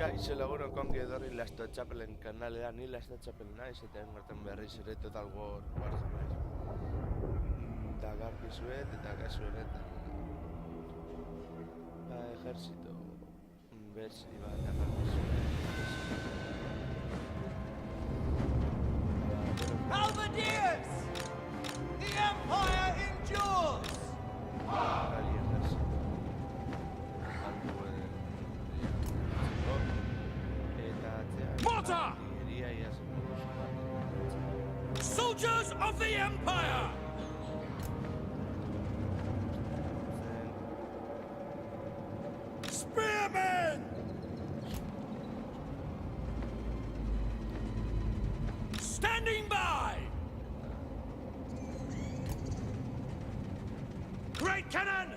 Kaixo lagunok ongi etorri Last of Chapelen kanalean, ni Last of Chapel naiz eta engartan berriz ere Total War Warhammer dakarkizuet eta kasu honetan ejertzito bertsi bat dakarkizuet. Halberdiers! The Empire endures! Gali ejertzito eta atzean Mortar! artilleria iazen Soldiers of the Empire! Spearmen! Standing by! Great cannon!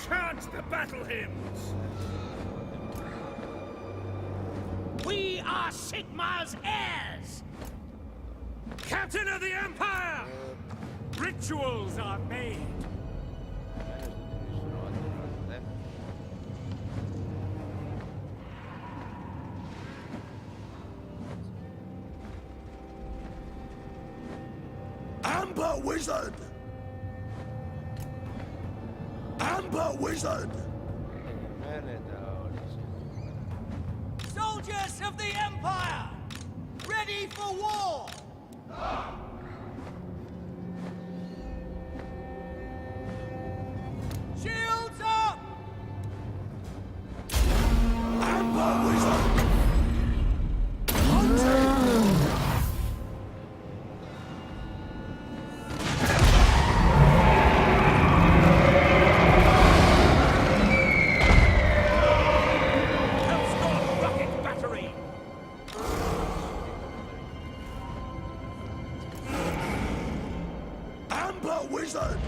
Chant the battle hymns! We are Sigmar's heirs! Captain of the Empire! Rituals are made! Amber Wizard! Amber Wizard! Soldiers of the Empire! Ready for war! Shields up! Amber Wizard! Hunting! Hellstorm rocket battery! Amber Wizard!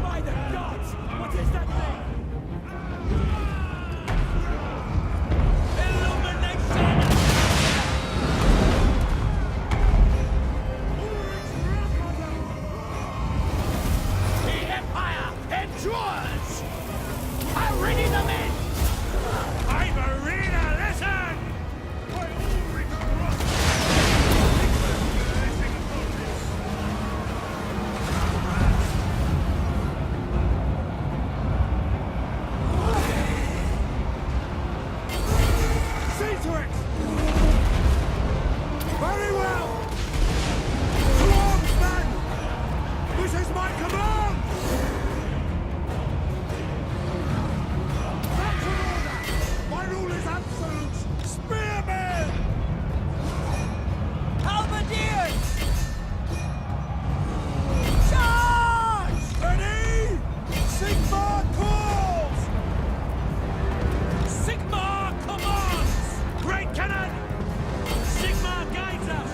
By the gods! What is that thing? Illumination! The Empire endures! Arena the men! I'm Arena, listen! By Ulrich Roth! See to it! Very well! To arms, men! This is my command! That's an order! My rule is absolute! Spearmen! Halberdiers! Charge! Ready? Sigmar calls! Sigmar commands! Great cannon! Sigmar guides us!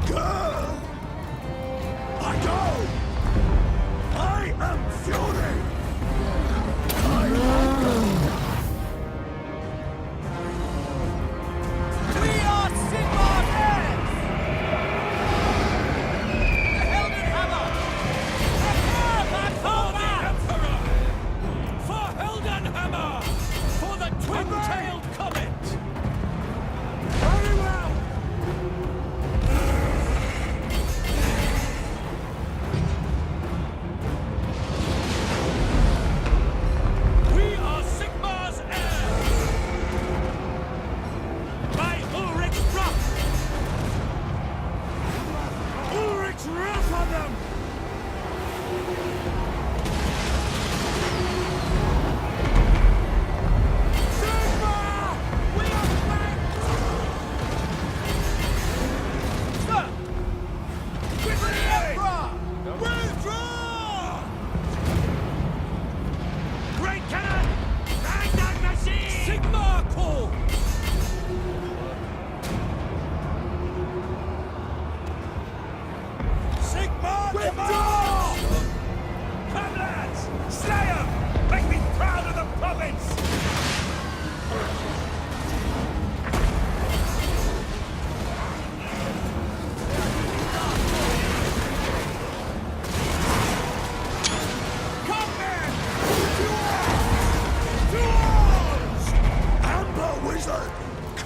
Go! I go!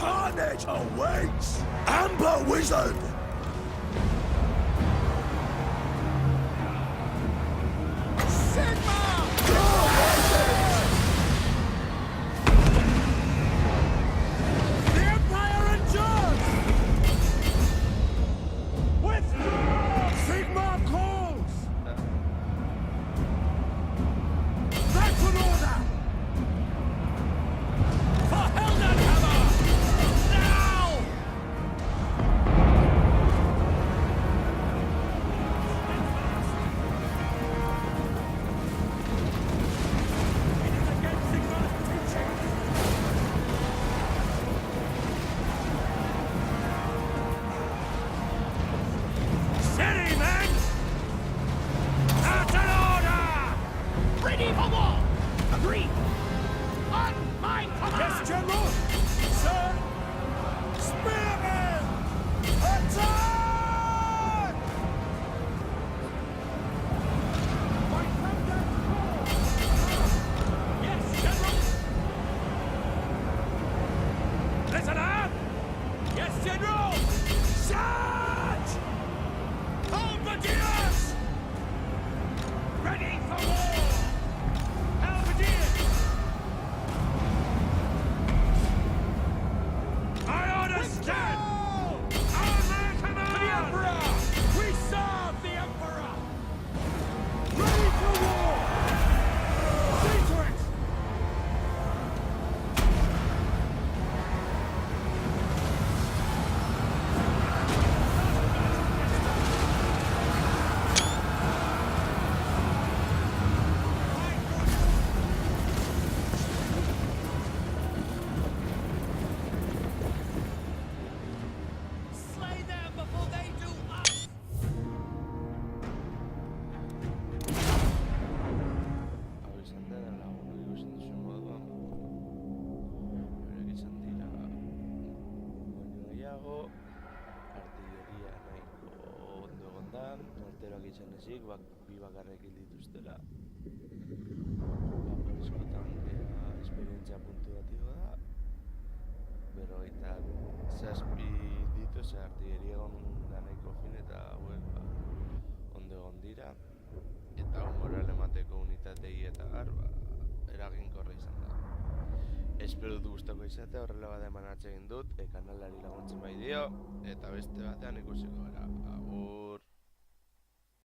Carnage awaits! Amber Wizard! Sigma! The Empire endures! Withdraw! Sigma calls! That's an order! For Heldenhammer! Now! It is against Sigma's teaching! Steady, men! That's an order! Ready for war! Agreed! On my command! Yes, General! Sir! Spearmen! Attack! My combat call! Yes, General! Listener! Yes, General! Charge! Halberdiers! Ready for war! Halberdiers! I understand! On my command! The Emperor! We serve the Emperor! Ready for war! See to it! Slay them before they do us! Hau izan dela lagunok ikusten duzun moduan, eurek izan dira baino gehiago, artilleria nahiko ondo egon da, morteroak izan ezik, bi bakarrik hil dituztela. Vaporizkotan esperientzia puntuatiboa da, 57 ditu, ze artilleria egon da nahiko fin eta hauek ondo egon dira. Eta moral emateko unitatei eta eraginkorra izan da. Espero dut gustoko izatea, horrela bat eman atsegin dut, kanalari laguntzen bai dio, eta beste batean ikusiko gara. Agur!